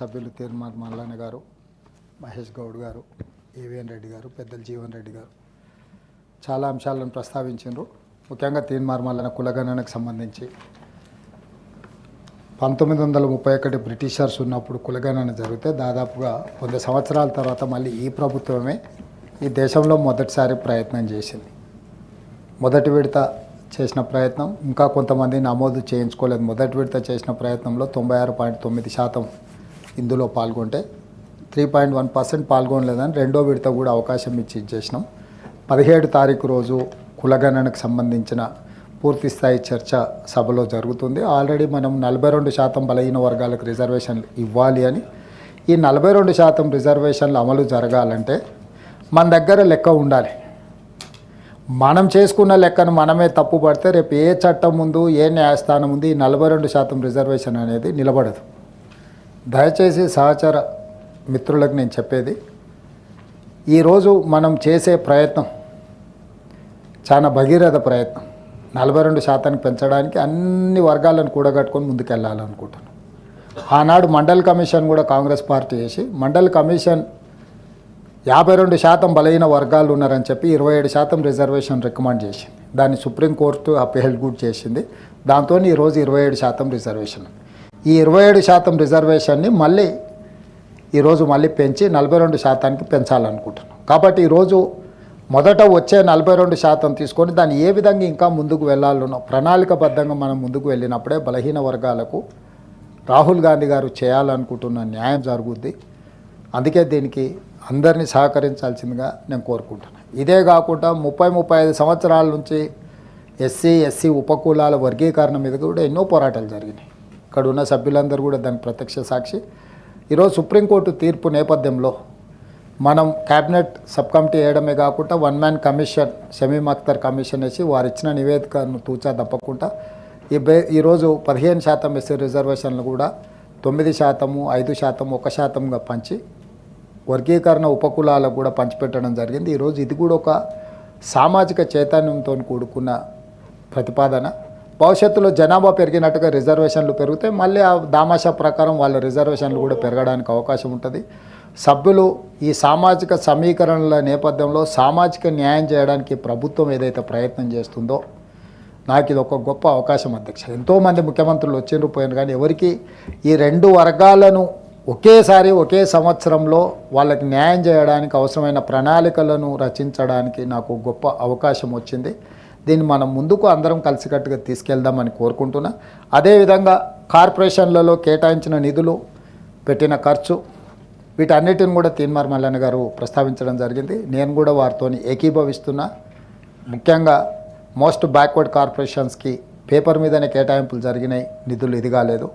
సభ్యులు తీర్మార్ మల్లన్న గారు, మహేష్ గౌడ్ గారు, ఏవిఎన్ రెడ్డి గారు, పెద్దలు జీవన్ రెడ్డి గారు చాలా అంశాలను ప్రస్తావించారు. ముఖ్యంగా తీర్మార్ మల్లన్న కులగణనకు సంబంధించి 1931 బ్రిటిషర్స్ ఉన్నప్పుడు కులగణన జరిగితే దాదాపుగా 100 సంవత్సరాల తర్వాత మళ్ళీ ఈ ప్రభుత్వమే ఈ దేశంలో మొదటిసారి ప్రయత్నం చేసింది. మొదటి విడత చేసిన ప్రయత్నం ఇంకా కొంతమంది నమోదు చేయించుకోలేదు. మొదటి విడత చేసిన ప్రయత్నంలో 96.9% ఇందులో పాల్గొంటే 3.1% పాల్గొనలేదని రెండో విడత కూడా అవకాశం ఇచ్చి చేసినాం. 17 తారీఖు రోజు కులగణనకు సంబంధించిన పూర్తి స్థాయి చర్చ సభలో జరుగుతుంది. ఆల్రెడీ మనం 42% బలహీన వర్గాలకు రిజర్వేషన్లు ఇవ్వాలి అని, ఈ 42% రిజర్వేషన్లు అమలు జరగాలంటే మన దగ్గర లెక్క ఉండాలి. మనం చేసుకున్న లెక్కను మనమే తప్పు పడితే రేపు ఏ చట్టం ముందు ఏ న్యాయస్థానం ముందు ఈ 42% రిజర్వేషన్ అనేది నిలబడదు. దయచేసి సహచర మిత్రులకు నేను చెప్పేది, ఈరోజు మనం చేసే ప్రయత్నం చాలా భగీరథ ప్రయత్నం. 42% పెంచడానికి అన్ని వర్గాలను కూడగట్టుకొని ముందుకెళ్ళాలనుకుంటున్నాను. ఆనాడు మండల్ కమిషన్ కూడా కాంగ్రెస్ పార్టీ చేసి మండల్ కమిషన్ 52% బలహీన వర్గాలు ఉన్నారని చెప్పి 27% రిజర్వేషన్ రికమెండ్ చేసింది. దాన్ని సుప్రీంకోర్టు అప్పీల్ కూడా చేసింది. దాంతో ఈరోజు 27% రిజర్వేషన్. ఈ 27% రిజర్వేషన్ని ఈరోజు మళ్ళీ పెంచి 42%కి పెంచాలనుకుంటున్నాం. కాబట్టి ఈరోజు మొదట వచ్చే 42% తీసుకొని దాన్ని ఏ విధంగా ఇంకా ముందుకు వెళ్ళాలనో ప్రణాళికబద్ధంగా మనం ముందుకు వెళ్ళినప్పుడే బలహీన వర్గాలకు రాహుల్ గాంధీ గారు చేయాలనుకుంటున్న న్యాయం జరుగుద్ది. అందుకే దీనికి అందరినీ సహకరించాల్సిందిగా నేను కోరుకుంటున్నాను. ఇదే కాకుండా 30-35 సంవత్సరాల నుంచి ఎస్సీ ఉపకులాల వర్గీకరణ మీద కూడా ఎన్నో పోరాటాలు జరిగినాయి. ఇక్కడ ఉన్న సభ్యులందరూ కూడా దానికి ప్రత్యక్ష సాక్షి. ఈరోజు సుప్రీంకోర్టు తీర్పు నేపథ్యంలో మనం క్యాబినెట్ సబ్ కమిటీ వేయడమే కాకుండా 1 man commission, Shamim Akhtar commission వేసి వారు ఇచ్చిన నివేదికను తూచా తప్పకుండా ఈరోజు 15% ఎస్సీ రిజర్వేషన్లు కూడా 9%, 5%, 1%గా పంచి వర్గీకరణ ఉపకులాలకు కూడా పంచిపెట్టడం జరిగింది. ఈరోజు ఇది కూడా ఒక సామాజిక చైతన్యంతో కూడుకున్న ప్రతిపాదన. భవిష్యత్తులో జనాభా పెరిగినట్టుగా రిజర్వేషన్లు పెరిగితే మళ్ళీ ఆ దామాషా ప్రకారం వాళ్ళ రిజర్వేషన్లు కూడా పెరగడానికి అవకాశం ఉంటుంది. సభ్యులు ఈ సామాజిక సమీకరణల నేపథ్యంలో సామాజిక న్యాయం చేయడానికి ప్రభుత్వం ఏదైతే ప్రయత్నం చేస్తుందో నాకు ఇది ఒక గొప్ప అవకాశం అధ్యక్ష. ఎంతోమంది ముఖ్యమంత్రులు వచ్చిండ్రు పోయినారు, కానీ ఎవరికి ఈ రెండు వర్గాలను ఒకేసారి ఒకే సంవత్సరంలో వాళ్ళకి న్యాయం చేయడానికి అవసరమైన ప్రణాళికలను రచించడానికి నాకు గొప్ప అవకాశం వచ్చింది. దీన్ని మనం ముందుకు అందరం కలిసికట్టుగా తీసుకెళ్దామని కోరుకుంటున్నా. అదేవిధంగా కార్పొరేషన్లలో కేటాయించిన నిధులు, పెట్టిన ఖర్చు, వీటన్నిటిని కూడా తీర్మార్ మల్లన్న గారు ప్రస్తావించడం జరిగింది. నేను కూడా వారితో ఏకీభవిస్తున్నా. ముఖ్యంగా మోస్ట్ బ్యాక్వర్డ్ కార్పొరేషన్స్కి పేపర్ మీదనే కేటాయింపులు జరిగినాయి, నిధులు ఇది కాలేదు.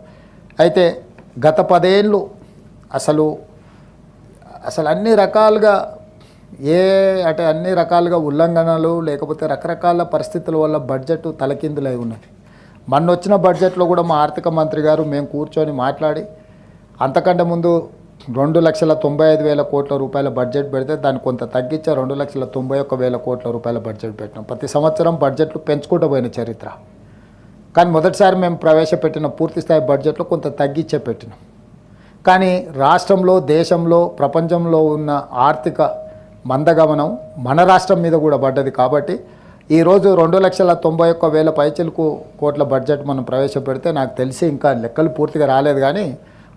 అయితే గత 10 ఏళ్ళు అసలు అన్ని రకాలుగా అన్ని రకాలుగా ఉల్లంఘనలు లేకపోతే రకరకాల పరిస్థితుల వల్ల బడ్జెట్ తలకిందులై ఉన్నది. మొన్న వచ్చిన బడ్జెట్లో కూడా మా ఆర్థిక మంత్రి గారు మేము కూర్చొని మాట్లాడి అంతకంటే ముందు 2,95,000 కోట్ల రూపాయల బడ్జెట్ పెడితే దాన్ని కొంత తగ్గించా 2,91,000 కోట్ల రూపాయల బడ్జెట్ పెట్టినాం. ప్రతి సంవత్సరం బడ్జెట్లు పెంచుకుంటూ పోయిన చరిత్ర. కానీ మొదటిసారి మేము ప్రవేశపెట్టిన పూర్తిస్థాయి బడ్జెట్లో కొంత తగ్గించే పెట్టినాం. కానీ రాష్ట్రంలో, దేశంలో, ప్రపంచంలో ఉన్న ఆర్థిక మందగమనం మన రాష్ట్రం మీద కూడా పడ్డది. కాబట్టి ఈరోజు 2,91,000 పైచిలకు కోట్ల బడ్జెట్ మనం ప్రవేశపెడితే నాకు తెలిసి ఇంకా లెక్కలు పూర్తిగా రాలేదు, కానీ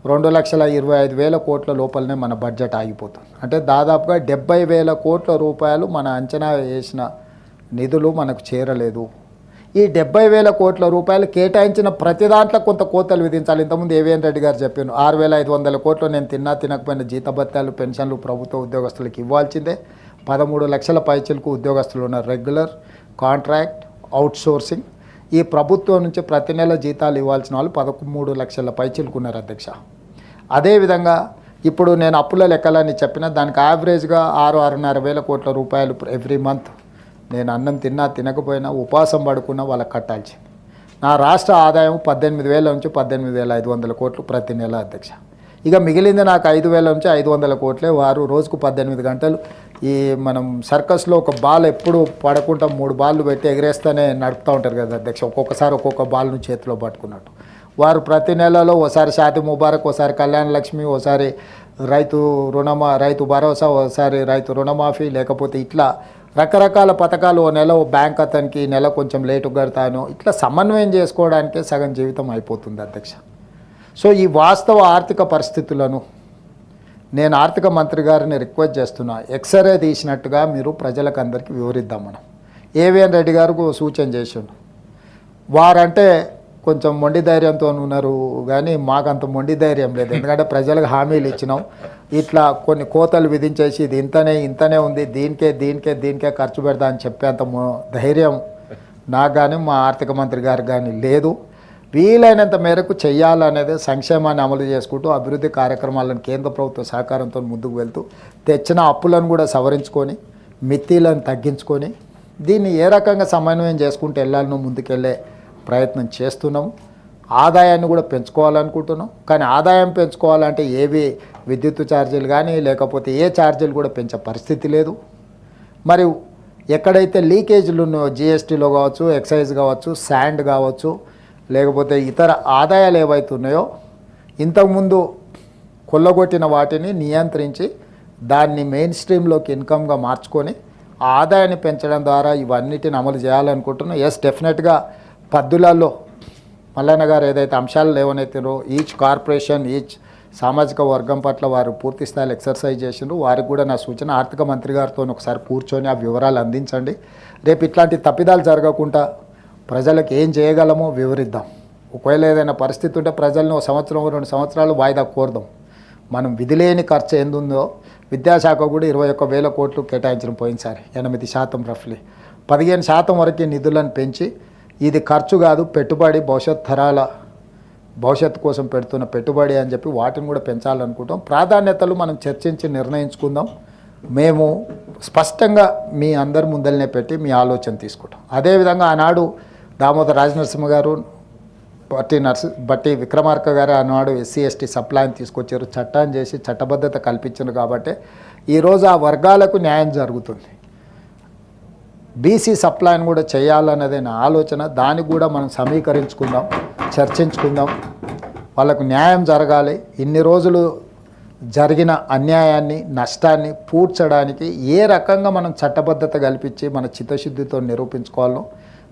2,25,000 కోట్ల లోపలనే మన బడ్జెట్ ఆగిపోతుంది. అంటే దాదాపుగా 70,000 కోట్ల రూపాయలు మన అంచనా వేసిన నిధులు మనకు చేరలేదు. ఈ 70,000 కోట్ల రూపాయలు కేటాయించిన ప్రతి దాంట్లో కొంత కోతలు విధించాలి. ఇంతకుముందు ఏవిఎన్ రెడ్డి గారు చెప్పాను, 6,500 కోట్లు నేను తినకపోయిన జీతభత్యాలు, పెన్షన్లు ప్రభుత్వ ఉద్యోగస్తులకు ఇవ్వాల్సిందే. 13 లక్షల పైచిలకు ఉద్యోగస్తులు ఉన్నారు, రెగ్యులర్, కాంట్రాక్ట్, అవుట్సోర్సింగ్. ఈ ప్రభుత్వం నుంచి ప్రతి నెల జీతాలు ఇవ్వాల్సిన వాళ్ళు 13 లక్షల పైచిలకు ఉన్నారు అధ్యక్ష. అదేవిధంగా ఇప్పుడు నేను అప్పుల లెక్కలని చెప్పిన దానికి యావరేజ్గా 6,500 కోట్ల రూపాయలు ఎవ్రీ మంత్ నేను అన్నం తినకపోయినా ఉపవాసం పడుకున్నా వాళ్ళకి కట్టాల్సింది. నా రాష్ట్ర ఆదాయం 18,000 నుంచి 18,500 కోట్లు ప్రతి నెల అధ్యక్ష. ఇక మిగిలింది నాకు 5,000 నుంచి 500 కోట్లే. వారు రోజుకు 18 గంటలు ఈ మనం సర్కస్లో ఒక బాల్ ఎప్పుడు పడకుండా 3 బాళ్ళు పెట్టి ఎగరేస్తూనే నడుపుతూ ఉంటారు కదా అధ్యక్ష. ఒక్కొక్కసారి ఒక్కొక్క బాల్ను చేతిలో పట్టుకున్నట్టు వారు ప్రతి నెలలో ఓసారి షాది ముబారక్, ఓసారి కళ్యాణ లక్ష్మి, ఓసారి రైతు భరోసా, ఓసారి రైతు రుణమాఫీ, లేకపోతే ఇట్లా రకరకాల పథకాలు ఓ నెల ఓ బ్యాంక్ అతనికి నెల కొంచెం లేటు కడతాను, ఇట్లా సమన్వయం చేసుకోవడానికే సగం జీవితం అయిపోతుంది అధ్యక్ష. సో ఈ వాస్తవ ఆర్థిక పరిస్థితులను నేను ఆర్థిక మంత్రి గారిని రిక్వెస్ట్ చేస్తున్నా, ఎక్స్రే తీసినట్టుగా మీరు ప్రజలకు అందరికీ వివరిద్దాం. మనం ఏవిఎన్ రెడ్డి గారికి సూచన చేసిండు, వారంటే కొంచెం మొండి ధైర్యంతో ఉన్నారు కానీ మాకంత మొండి ధైర్యం లేదు. ఎందుకంటే ప్రజలకు హామీలు ఇచ్చినాం, ఇట్లా కొన్ని కోతలు విధించేసి ఇది ఇంతనే ఉంది, దీనికే ఖర్చు పెడతా అని చెప్పేంత ధైర్యం నాకు కానీ మా ఆర్థిక మంత్రి గారికి కానీ లేదు. వీలైనంత మేరకు చేయాలనేది సంక్షేమాన్ని అమలు చేసుకుంటూ అభివృద్ధి కార్యక్రమాలను కేంద్ర ప్రభుత్వ సహకారంతో ముందుకు వెళ్తూ తెచ్చిన అప్పులను కూడా సవరించుకొని మిత్తిలను తగ్గించుకొని దీన్ని ఏ రకంగా సమన్వయం చేసుకుంటూ వెళ్ళాలనో ముందుకెళ్ళే ప్రయత్నం చేస్తున్నాము. ఆదాయాన్ని కూడా పెంచుకోవాలనుకుంటున్నాం. కానీ ఆదాయం పెంచుకోవాలంటే ఏవి విద్యుత్ ఛార్జీలు కానీ లేకపోతే ఏ ఛార్జీలు కూడా పెంచే పరిస్థితి లేదు. మరి ఎక్కడైతే లీకేజీలు ఉన్నాయో జిఎస్టీలో కావచ్చు, ఎక్సైజ్ కావచ్చు, శాండ్ కావచ్చు, లేకపోతే ఇతర ఆదాయాలు ఏవైతే ఉన్నాయో ఇంతకుముందు కొల్లగొట్టిన వాటిని నియంత్రించి దాన్ని మెయిన్ స్ట్రీమ్లోకి ఇన్కమ్గా మార్చుకొని ఆ ఆదాయాన్ని పెంచడం ద్వారా ఇవన్నిటిని అమలు చేయాలనుకుంటున్నాం. ఎస్, డెఫినెట్గా పద్దులలో మల్లన్న గారు ఏదైతే అంశాలు లేవనైతారో ఈచ్ కార్పొరేషన్, ఈచ్ సామాజిక వర్గం పట్ల వారు పూర్తి స్థాయిలో ఎక్సర్సైజ్ చేసిండ్రు. వారికి కూడా నా సూచన, ఆర్థిక మంత్రి గారితో ఒకసారి కూర్చొని ఆ వివరాలు అందించండి. రేపు ఇట్లాంటి తప్పిదాలు జరగకుండా ప్రజలకు ఏం చేయగలమో వివరిద్దాం. ఒకవేళ ఏదైనా పరిస్థితి ఉంటే ప్రజలను 1 సంవత్సరం 2 సంవత్సరాలు వాయిదా కోరదాం. మనం విధిలేని ఖర్చు ఎందుందో విద్యాశాఖ కూడా 21,000 కోట్లు కేటాయించిన పోయినసారి 8% రఫ్లీ 15% వరకు నిధులను పెంచి ఇది ఖర్చు కాదు పెట్టుబడి, భవిష్యత్ తరాల భవిష్యత్తు కోసం పెడుతున్న పెట్టుబడి అని చెప్పి వాటిని కూడా పెంచాలనుకుంటాం. ప్రాధాన్యతలు మనం చర్చించి నిర్ణయించుకుందాం. మేము స్పష్టంగా మీ అందరి ముందలనే పెట్టి మీ ఆలోచన తీసుకుంటాం. అదేవిధంగా ఆనాడు దామోదర్ రాజనరసింహ గారు, బట్టి విక్రమార్క గారు ఆనాడు ఎస్సీ ఎస్టీ సప్లాయిని తీసుకొచ్చారు, చట్టాన్ని చేసి చట్టబద్ధత కల్పించారు. కాబట్టి ఈరోజు ఆ వర్గాలకు న్యాయం జరుగుతుంది. బీసీ సప్లాయిని కూడా చేయాలన్నదే నా ఆలోచన. దానికి కూడా మనం సమీకరించుకుందాం, చర్చించుకుందాం. వాళ్ళకు న్యాయం జరగాలి. ఇన్ని రోజులు జరిగిన అన్యాయాన్ని, నష్టాన్ని పూడ్చడానికి ఏ రకంగా మనం చట్టబద్ధత కల్పించి మన చిత్తశుద్ధితో నిరూపించుకోవాలో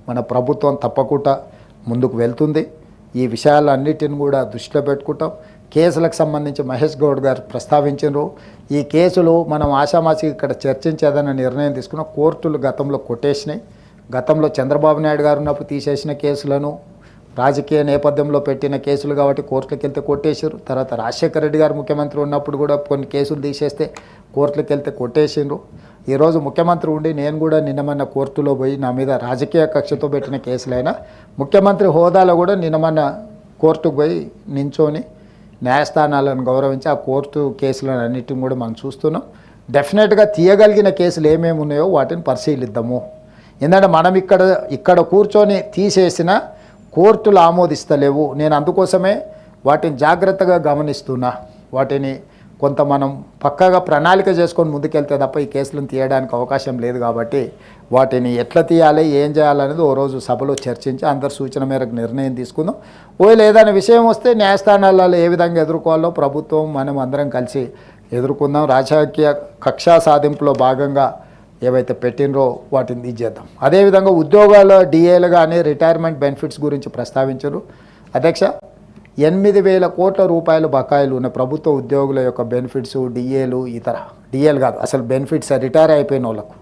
మన ప్రభుత్వం తప్పకుండా ముందుకు వెళ్తుంది. ఈ విషయాలన్నిటిని కూడా దృష్టిలో పెట్టుకుంటాం. కేసులకు సంబంధించి మహేష్ గౌడ్ గారు ప్రస్తావించారు. ఈ కేసులు మనం ఆషామాషి ఇక్కడ చర్చించేదన్న నిర్ణయం తీసుకున్న కోర్టులు గతంలో కొట్టేసినాయి. గతంలో చంద్రబాబు నాయుడు గారు ఉన్నప్పుడు తీసేసిన కేసులను రాజకీయ నేపథ్యంలో పెట్టిన కేసులు కాబట్టి కోర్టులకు వెళ్తే కొట్టేసారు. తర్వాత రాజశేఖర రెడ్డి గారు ముఖ్యమంత్రి ఉన్నప్పుడు కూడా కొన్ని కేసులు తీసేస్తే కోర్టులకు వెళ్తే కొట్టేసిండ్రు. ఈరోజు ముఖ్యమంత్రి ఉండి నేను కూడా నిన్నమన్న కోర్టులో పోయి నా మీద రాజకీయ కక్షతో పెట్టిన కేసులైనా ముఖ్యమంత్రి హోదాలో కూడా నిన్నమన్న కోర్టుకు పోయి నించొని న్యాయస్థానాలను గౌరవించి ఆ కోర్టు కేసులను అన్నిటిని కూడా మనం చూస్తున్నాం. డెఫినెట్గా తీయగలిగిన కేసులు ఏమేమి ఉన్నాయో వాటిని పరిశీలిద్దాము. ఎందుకంటే మనం ఇక్కడ కూర్చొని తీసేసిన కోర్టులు ఆమోదిస్తలేవు. నేను అందుకోసమే వాటిని జాగ్రత్తగా గమనిస్తున్నా. వాటిని కొంత మనం పక్కాగా ప్రణాళిక చేసుకొని ముందుకెళ్తే తప్ప ఈ కేసులను తీయడానికి అవకాశం లేదు. కాబట్టి వాటిని ఎట్లా తీయాలి, ఏం చేయాలనేది ఓ రోజు సభలో చర్చించి అందరి సూచన మేరకు నిర్ణయం తీసుకుందాం. ఓవేళ ఏదైనా విషయం వస్తే న్యాయస్థానాలలో ఏ విధంగా ఎదుర్కోవాలో ప్రభుత్వం మనం అందరం కలిసి ఎదుర్కొందాం. రాజకీయ కక్షా సాధింపులో భాగంగా ఏవైతే పెట్టినరో వాటిని తీసేద్దాం. అదేవిధంగా ఉద్యోగాల డిఏలు కానీ రిటైర్మెంట్ బెనిఫిట్స్ గురించి ప్రస్తావించారు. అధ్యక్ష, 8,000 కోట్ల రూపాయలు బకాయిలు ఉన్న ప్రభుత్వ ఉద్యోగుల యొక్క బెనిఫిట్స్, డిఏలు, డిఏలు కాదు అసలు బెనిఫిట్స్ రిటైర్ అయిపోయిన వాళ్ళకు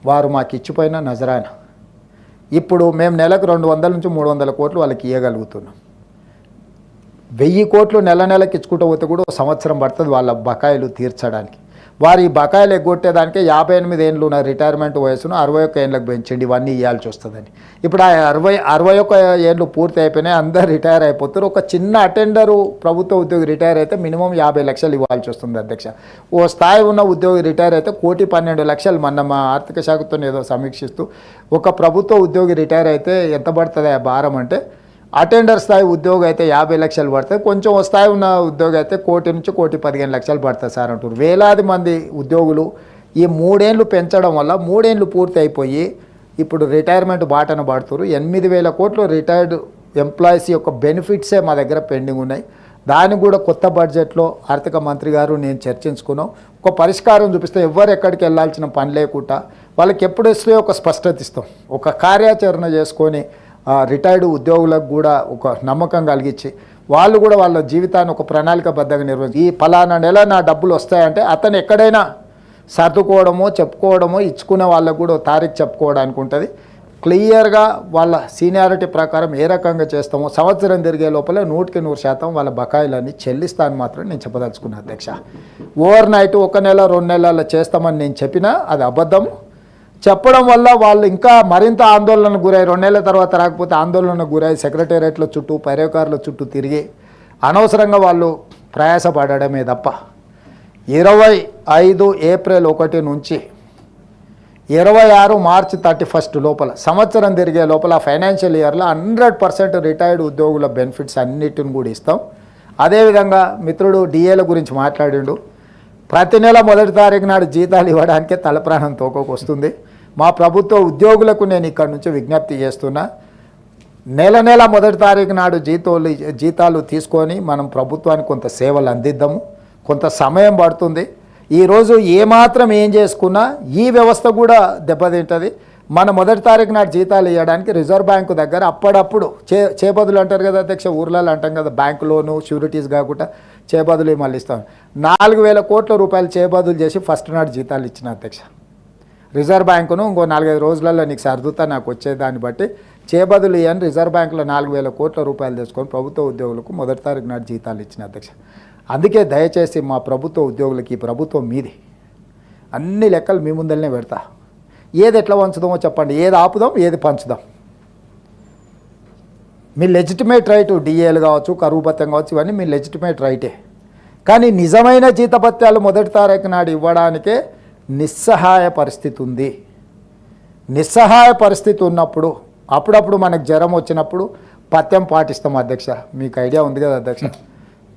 వారు మాకు ఇచ్చిపోయిన నజరానా. ఇప్పుడు మేము నెలకు 200 నుంచి 300 కోట్లు వాళ్ళకి ఇవ్వగలుగుతున్నాం. 1000 కోట్లు నెలకి ఇచ్చుకుంటూ పోతే కూడా సంవత్సరం పడుతుంది వాళ్ళ బకాయిలు తీర్చడానికి. వారి బకాయిలు ఎగ్గొట్టేదానికే 58 ఏళ్ళు ఉన్న రిటైర్మెంట్ వయసును 61 ఏళ్ళకి పెంచండి, ఇవన్నీ ఇవ్వాల్సి వస్తుందని. ఇప్పుడు ఆ 61 ఏళ్ళు పూర్తి అయిపోయినాయి, అందరు రిటైర్ అయిపోతారు. ఒక చిన్న అటెండరు ప్రభుత్వ ఉద్యోగి రిటైర్ అయితే మినిమం 50 లక్షలు ఇవ్వాల్సి వస్తుంది అధ్యక్ష. ఓ స్థాయి ఉన్న ఉద్యోగి రిటైర్ అయితే 1,12,00,000 మొన్న మా ఆర్థిక శాఖతో ఏదో సమీక్షిస్తూ ఒక ప్రభుత్వ ఉద్యోగి రిటైర్ అయితే ఎంత పడుతుంది ఆ భారం అంటే, అటెండర్ స్థాయి ఉద్యోగి అయితే 50 లక్షలు పడుతుంది, కొంచెం స్థాయి ఉన్న ఉద్యోగి అయితే 1,00,00,000 నుంచి 1,15,00,000 పడుతుంది సార్ అంటారు. వేలాది మంది ఉద్యోగులు ఈ 3 ఏళ్ళు పెంచడం వల్ల 3 ఏళ్ళు పూర్తి అయిపోయి ఇప్పుడు రిటైర్మెంట్ బాటన పడుతున్నారు. 8,000 కోట్లు రిటైర్డ్ ఎంప్లాయీస్ యొక్క బెనిఫిట్సే మా దగ్గర పెండింగ్ ఉన్నాయి. దాన్ని కూడా కొత్త బడ్జెట్లో ఆర్థిక మంత్రి గారు నేను చర్చించుకున్నాం. ఒక పరిష్కారం చూపిస్తే ఎవరు ఎక్కడికి వెళ్ళాల్సిన పని లేకుండా వాళ్ళకి ఎప్పుడు ఇస్తే ఒక స్పష్టత ఇస్తాం, ఒక కార్యాచరణ చేసుకొని రిటైర్డ్ ఉద్యోగులకు కూడా ఒక నమ్మకం కలిగించి వాళ్ళు కూడా వాళ్ళ జీవితాన్ని ఒక ప్రణాళికబద్ధంగా నిర్వహించి ఈ ఫలానా నెల నా డబ్బులు వస్తాయంటే అతను ఎక్కడైనా సర్దుకోవడమో చెప్పుకోవడమో ఇచ్చుకునే వాళ్ళకు కూడా తారీఖు చెప్పుకోవడానికి ఉంటుంది. క్లియర్గా వాళ్ళ సీనియారిటీ ప్రకారం ఏ రకంగా చేస్తామో సంవత్సరం తిరిగే లోపల 100% వాళ్ళ బకాయిలన్నీ చెల్లిస్తాను మాత్రం నేను చెప్పదలుచుకున్నాను అధ్యక్ష. ఓవర్ నైట్ 1 నెల 2 నెలల్లో చేస్తామని నేను చెప్పినా అది అబద్ధం. చెప్పడం వల్ల వాళ్ళు ఇంకా మరింత ఆందోళనకు గురై 2 నెలల తర్వాత రాకపోతే ఆందోళనకు గురై సెక్రటేరియట్ల చుట్టూ పర్యకారుల చుట్టూ తిరిగి అనవసరంగా వాళ్ళు ప్రయాసపడమే తప్ప 25 ఏప్రిల్ 1 నుంచి 26 మార్చి 31 లోపల సంవత్సరం తిరిగే లోపల ఫైనాన్షియల్ ఇయర్లో 100% రిటైర్డ్ ఉద్యోగుల బెనిఫిట్స్ అన్నిటిని కూడా ఇస్తాం. అదేవిధంగా మిత్రుడు డిఏల గురించి మాట్లాడిండు. ప్రతి నెల 1వ తారీఖు నాడు జీతాలు ఇవ్వడానికే తలప్రాణం తోకకు వస్తుంది. మా ప్రభుత్వ ఉద్యోగులకు నేను ఇక్కడ నుంచి విజ్ఞప్తి చేస్తున్నా, నెల 1వ తారీఖు నాడు జీతాలు తీసుకొని మనం ప్రభుత్వానికి కొంత సేవలు అందిద్దాము. కొంత సమయం పడుతుంది. ఈరోజు ఏమాత్రం ఏం చేసుకున్నా ఈ వ్యవస్థ కూడా దెబ్బతింటుంది. మన 1వ తారీఖు నాడు జీతాలు ఇవ్వడానికి రిజర్వ్ బ్యాంకు దగ్గర అప్పుడప్పుడు చేబదులు అంటారు కదా అధ్యక్ష, ఊర్లలో అంటాం కదా, బ్యాంకు లోను షూరిటీస్ కాకుండా చేబదులు మళ్ళీ ఇస్తాం. 4,000 కోట్ల రూపాయలు చేబదులు చేసి ఫస్ట్ నాడు జీతాలు ఇచ్చిన అధ్యక్ష. రిజర్వ్ బ్యాంకును ఇంకో 4-5 రోజులలో నీకు సర్దుతా నాకు వచ్చేదాన్ని బట్టి చేబదులు ఇవ్వని రిజర్వ్ బ్యాంకులో 4,000 కోట్ల రూపాయలు తెచ్చుకొని ప్రభుత్వ ఉద్యోగులకు 1వ తారీఖు నాడు జీతాలు ఇచ్చిన అధ్యక్ష. అందుకే దయచేసి మా ప్రభుత్వ ఉద్యోగులకి ఈ ప్రభుత్వం మీది, అన్ని లెక్కలు మీ ముందరనే పెడతా. ఏది ఎట్లా పంచుదామో చెప్పండి, ఏది ఆపుదాం ఏది పంచుదాం. మీ లెజిటిమేట్ రైటు డిఏలు కావచ్చు, కరువు భత్యం కావచ్చు, ఇవన్నీ మీ లెజిటిమేట్ రైటే. కానీ నిజమైన జీతభత్యాలు 1వ తారీఖు నాడు ఇవ్వడానికే నిస్సహాయ పరిస్థితి ఉంది. నిస్సహాయ పరిస్థితి ఉన్నప్పుడు అప్పుడప్పుడు మనకు జ్వరం వచ్చినప్పుడు పథ్యం పాటిస్తాం అధ్యక్ష. మీకు ఐడియా ఉంది కదా అధ్యక్ష.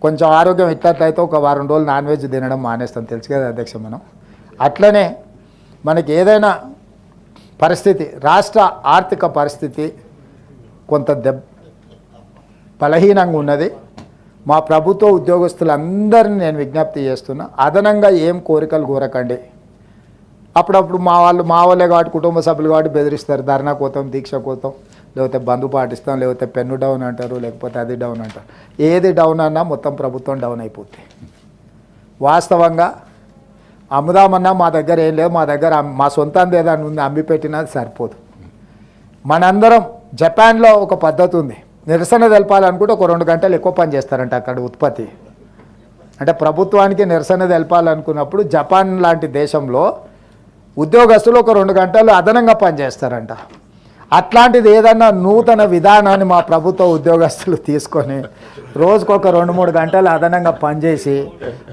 కొంచెం ఆరోగ్యం ఇట్లట్లయితే ఒక వారం రోజులు నాన్ వెజ్ తినడం మానేస్తాం, తెలుసు కదా అధ్యక్ష. మనం అట్లనే మనకి ఏదైనా పరిస్థితి, రాష్ట్ర ఆర్థిక పరిస్థితి కొంత బలహీనంగా ఉన్నది. మా ప్రభుత్వ ఉద్యోగస్తులందరినీ నేను విజ్ఞప్తి చేస్తున్నా, అదనంగా ఏం కోరికలు కోరకండి. అప్పుడప్పుడు మా వాళ్ళే కాబట్టి కుటుంబ సభ్యులు కాబట్టి బెదిరిస్తారు, ధర్నా కోతాం, దీక్ష కోతాం, లేకపోతే బంధు పాటిస్తాం, లేకపోతే పెన్ను డౌన్ అంటారు, లేకపోతే అది డౌన్ అంటారు. ఏది డౌన్ అన్నా మొత్తం ప్రభుత్వం డౌన్ అయిపోతుంది. వాస్తవంగా అమ్ముదామన్నా మా దగ్గర ఏం లేదు, మా దగ్గర మా సొంతంది ఏదైనా ఉంది అమ్మి పెట్టినా సరిపోదు. మనందరం జపాన్లో ఒక పద్ధతి ఉంది, నిరసన తెలపాలనుకుంటే ఒక 2 గంటలు ఎక్కువ పని చేస్తారంట అక్కడ ఉత్పత్తి. అంటే ప్రభుత్వానికి నిరసన తెలపాలనుకున్నప్పుడు జపాన్ లాంటి దేశంలో ఉద్యోగస్తులు ఒక 2 గంటలు అదనంగా పనిచేస్తారంట. అట్లాంటిది ఏదన్నా నూతన విధానాన్ని మా ప్రభుత్వ ఉద్యోగస్తులు తీసుకొని రోజుకొక 2-3 గంటలు అదనంగా పనిచేసి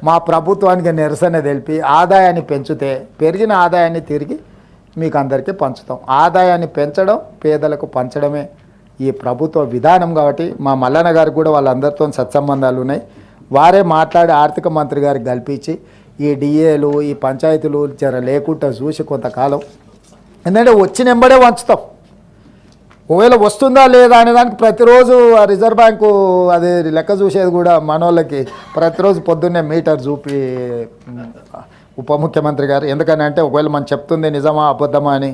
మా ప్రభుత్వానికి నిరసన తెలిపి ఆదాయాన్ని పెంచితే పెరిగిన ఆదాయాన్ని తిరిగి మీకు అందరికీ పంచుతాం. ఆదాయాన్ని పెంచడం, పేదలకు పంచడమే ఈ ప్రభుత్వ విధానం. కాబట్టి మా మల్లన్న గారికి కూడా వాళ్ళందరితో సత్సంబంధాలు ఉన్నాయి. వారే మాట్లాడి ఆర్థిక మంత్రి గారికి కల్పించి ఈ డిఏలు ఈ పంచాయతీలు జర లేకుండా చూసి కొంతకాలం, ఎందుకంటే వచ్చిన వెంబడే వంచుతాం. ఒకవేళ వస్తుందా లేదా అనే దానికి ప్రతిరోజు రిజర్వ్ బ్యాంకు అది లెక్క చూసేది కూడా మనోళ్ళకి ప్రతిరోజు పొద్దున్నే మీటర్ చూపి ఉప ముఖ్యమంత్రి గారు, ఎందుకని అంటే ఒకవేళ మనం చెప్తుంది నిజమా అబద్ధమా అని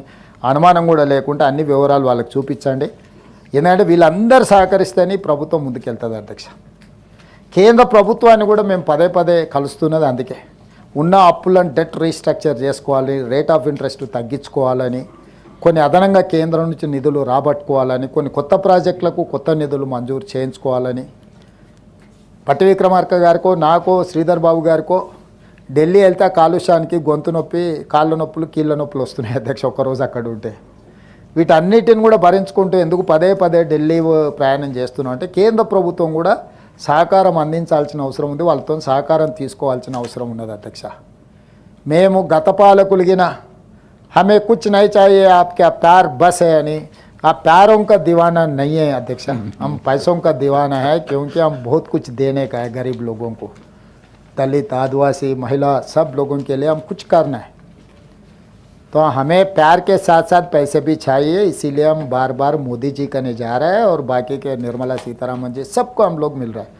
అనుమానం కూడా లేకుండా అన్ని వివరాలు వాళ్ళకి చూపించండి. ఎందుకంటే వీళ్ళందరూ సహకరిస్తేనే ప్రభుత్వం ముందుకెళ్తుంది అధ్యక్ష. కేంద్ర ప్రభుత్వాన్ని కూడా మేము పదే కలుస్తున్నది అందుకే. ఉన్న అప్పులను డెట్ రీస్ట్రక్చర్ చేసుకోవాలి, రేట్ ఆఫ్ ఇంట్రెస్ట్ తగ్గించుకోవాలని, కొన్ని అదనంగా కేంద్రం నుంచి నిధులు రాబట్టుకోవాలని, కొన్ని కొత్త ప్రాజెక్టులకు కొత్త నిధులు మంజూరు చేయించుకోవాలని పట్టి విక్రమార్క గారికో నాకో శ్రీధర్ బాబు గారికో ఢిల్లీ వెళ్తే కాలుష్యానికి గొంతు నొప్పి, కాళ్ళ నొప్పులు, కీళ్ళ నొప్పులు వస్తున్నాయి అధ్యక్ష ఒక్కరోజు అక్కడ ఉంటే. వీటన్నిటిని కూడా భరించుకుంటూ ఎందుకు పదే ఢిల్లీ ప్రయాణం చేస్తున్నాం అంటే కేంద్ర ప్రభుత్వం కూడా సహకారం అందించాల్సిన అవసరం ఉంది, వాళ్ళతో సహకారం తీసుకోవాల్సిన అవసరం ఉన్నది అధ్యక్ష. మేము గత పాలకులిగిన हमें कुछ नहीं चाहिए आपके प्यार बस है यानी आप प्यारों का दीवाना नहीं है अध्यक्ष, हम पैसों का दीवाना है क्योंकि हम बहुत कुछ देने का है गरीब लोगों को, दलित आदिवासी महिला सब लोगों के लिए हम कुछ करना है. तो हमें प्यार के साथ साथ पैसे भी चाहिए, इसीलिए हम बार बार मोदी जी करने जा रहे हैं और बाकी के निर्मला सीतारामन जी सबको हम लोग मिल रहा है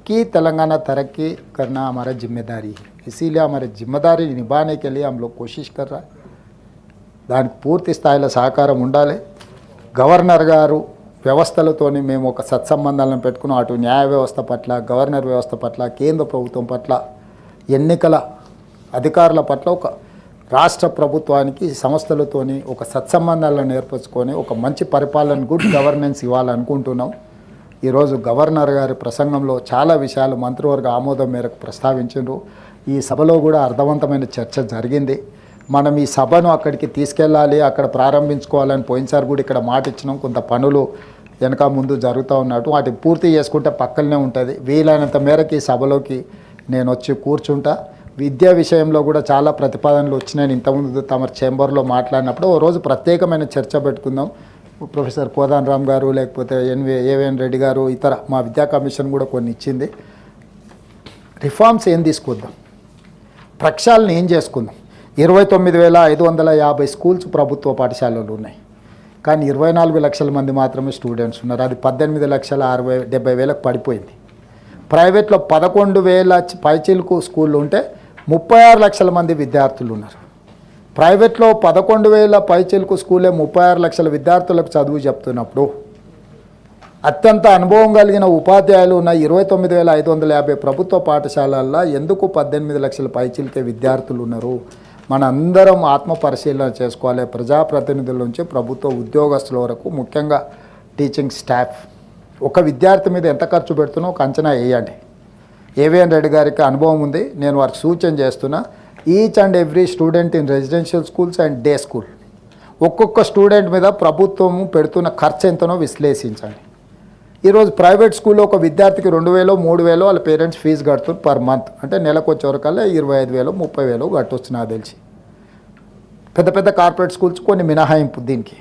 कि तेलंगाना तरक्की करना हमारा जिम्मेदारी है। इसीलिए हमारी जिम्मेदारी निभाने के लिए हम लोग कोशिश कर रहा है। దానికి పూర్తి స్థాయిలో సహకారం ఉండాలి. గవర్నర్ గారు వ్యవస్థలతోని మేము ఒక సత్సంబంధాలను పెట్టుకున్నాం. అటు న్యాయ వ్యవస్థ పట్ల, గవర్నర్ వ్యవస్థ పట్ల, కేంద్ర ప్రభుత్వం పట్ల, ఎన్నికల అధికారుల పట్ల, ఒక రాష్ట్ర ప్రభుత్వానికి సంస్థలతోని ఒక సత్సంబంధాలను ఏర్పరచుకొని ఒక మంచి పరిపాలన, గుడ్ గవర్నెన్స్ ఇవ్వాలనుకుంటున్నాం. ఈరోజు గవర్నర్ గారి ప్రసంగంలో చాలా విషయాలు మంత్రివర్గ ఆమోదం మేరకు ప్రస్తావించారు. ఈ సభలో కూడా అర్థవంతమైన చర్చ జరిగింది. మనం ఈ సభను అక్కడికి తీసుకెళ్ళాలి, అక్కడ ప్రారంభించుకోవాలని పోయినసారి కూడా ఇక్కడ మాట ఇచ్చినాం. కొంత పనులు వెనక ముందు జరుగుతూ ఉన్నట్టు వాటిని పూర్తి చేసుకుంటే పక్కనే ఉంటుంది. వీలైనంత మేరకు ఈ సభలోకి నేను వచ్చి కూర్చుంటా. విద్యా విషయంలో కూడా చాలా ప్రతిపాదనలు వచ్చినాయి. ఇంతకుముందు తమ చేంబర్లో మాట్లాడినప్పుడు ఓ రోజు ప్రత్యేకమైన చర్చ పెట్టుకుందాం. ప్రొఫెసర్ కోదాన్ రామ్ గారు, లేకపోతే ఏవిఎన్ రెడ్డి గారు, ఇతర మా విద్యా కమిషన్ కూడా కొన్ని ఇచ్చింది. రిఫార్మ్స్ ఏం తీసుకొద్దాం, ప్రక్షాళన ఏం చేసుకుందాం. 29,550 స్కూల్స్ ప్రభుత్వ పాఠశాలలు ఉన్నాయి, కానీ 24 లక్షల మంది మాత్రమే స్టూడెంట్స్ ఉన్నారు. అది 18,70,000 పడిపోయింది. ప్రైవేట్లో 11,000 పైచిలకు స్కూళ్ళు ఉంటే 36 లక్షల మంది విద్యార్థులు ఉన్నారు. ప్రైవేట్లో 11,000 పైచిలకు స్కూలే 36 లక్షల విద్యార్థులకు చదువు చెప్తున్నప్పుడు అత్యంత అనుభవం కలిగిన ఉపాధ్యాయులు ఉన్న 29,550 ప్రభుత్వ పాఠశాలల్లో ఎందుకు 18 లక్షల పైచిలకే విద్యార్థులు ఉన్నారు? మన అందరం ఆత్మ పరిశీలన చేసుకోవాలి. ప్రజాప్రతినిధుల నుంచి ప్రభుత్వ ఉద్యోగస్తుల వరకు, ముఖ్యంగా టీచింగ్ స్టాఫ్, ఒక విద్యార్థి మీద ఎంత ఖర్చు పెడుతున్నా ఒక అంచనా వేయండి. ఏవిఎన్ రెడ్డి గారికి అనుభవం ఉంది, నేను వారికి సూచన చేస్తున్నా. Each and every student in residential schools and day school, ఒక్కొక్క స్టూడెంట్ మీద ప్రభుత్వం పెడుతున్న ఖర్చు ఎంతనో విశ్లేషించండి. ఈరోజు ప్రైవేట్ స్కూల్లో ఒక విద్యార్థికి 2,000, 3,000 వాళ్ళ పేరెంట్స్ ఫీజు కడుతున్నారు పర్ మంత్. అంటే నెలకు వచ్చేవరకల్లా 25,000, 30,000 కట్టొచ్చు నాకు తెలిసి. పెద్ద పెద్ద కార్పొరేట్ స్కూల్స్ కొన్ని మినహాయింపు దీనికి.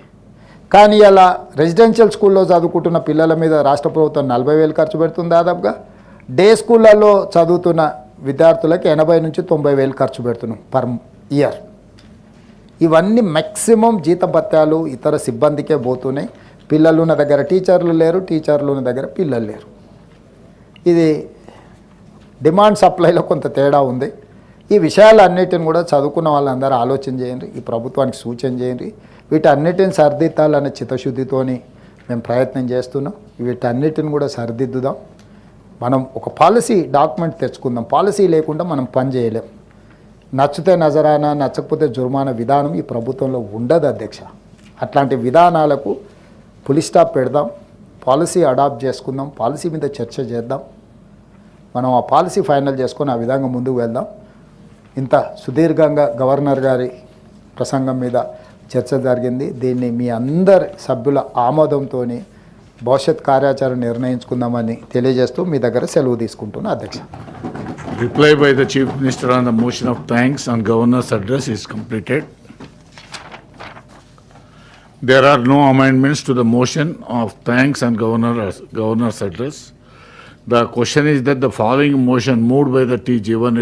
కానీ అలా రెసిడెన్షియల్ స్కూల్లో చదువుకుంటున్న పిల్లల మీద రాష్ట్ర ప్రభుత్వం 40,000 ఖర్చు పెడుతుంది దాదాపుగా. డే స్కూళ్ళల్లో చదువుతున్న విద్యార్థులకి 80,000 నుంచి 90,000 ఖర్చు పెడుతున్నాం పర్ ఇయర్. ఇవన్నీ మ్యాక్సిమం జీతభత్యాలు ఇతర సిబ్బందికే పోతున్నాయి. పిల్లలు ఉన్న దగ్గర టీచర్లు లేరు, టీచర్లు ఉన్న దగ్గర పిల్లలు లేరు. ఇది డిమాండ్ సప్లైలో కొంత తేడా ఉంది. ఈ విషయాలన్నిటిని కూడా చదువుకున్న వాళ్ళందరూ ఆలోచన చేయండి, ఈ ప్రభుత్వానికి సూచన చేయండి. వీటన్నిటిని సరిదిద్దాలనే చిత్తశుద్ధితోని మేము ప్రయత్నం చేస్తున్నాం. వీటన్నిటిని కూడా సరిదిద్దుదాం. మనం ఒక పాలసీ డాక్యుమెంట్ తెచ్చుకుందాం. పాలసీ లేకుండా మనం పని చేయలేం. నచ్చితే నజరానా, నచ్చకపోతే జుర్మానా విధానం ఈ ప్రభుత్వంలో ఉండదు అధ్యక్ష. అట్లాంటి విధానాలకు పులి స్టాప్ పెడదాం, పాలసీ అడాప్ట్ చేసుకుందాం, పాలసీ మీద చర్చ చేద్దాం. మనం ఆ పాలసీ ఫైనల్ చేసుకొని ఆ విధంగా ముందుకు వెళ్దాం. ఇంత సుదీర్ఘంగా గవర్నర్ గారి ప్రసంగం మీద చర్చ జరిగింది. దీన్ని మీ అందరి సభ్యుల ఆమోదంతో భవిష్యత్ కార్యాచరణ నిర్ణయించుకుందామని తెలియజేస్తూ మీ దగ్గర సెలవు తీసుకుంటున్నా అధ్యక్ష. Reply by the Chief Minister on the motion of thanks on Governor's address is completed. There are no amendments to the motion of thanks on Governor's address. The question is that the following motion moved by the T. Jeevan Reddy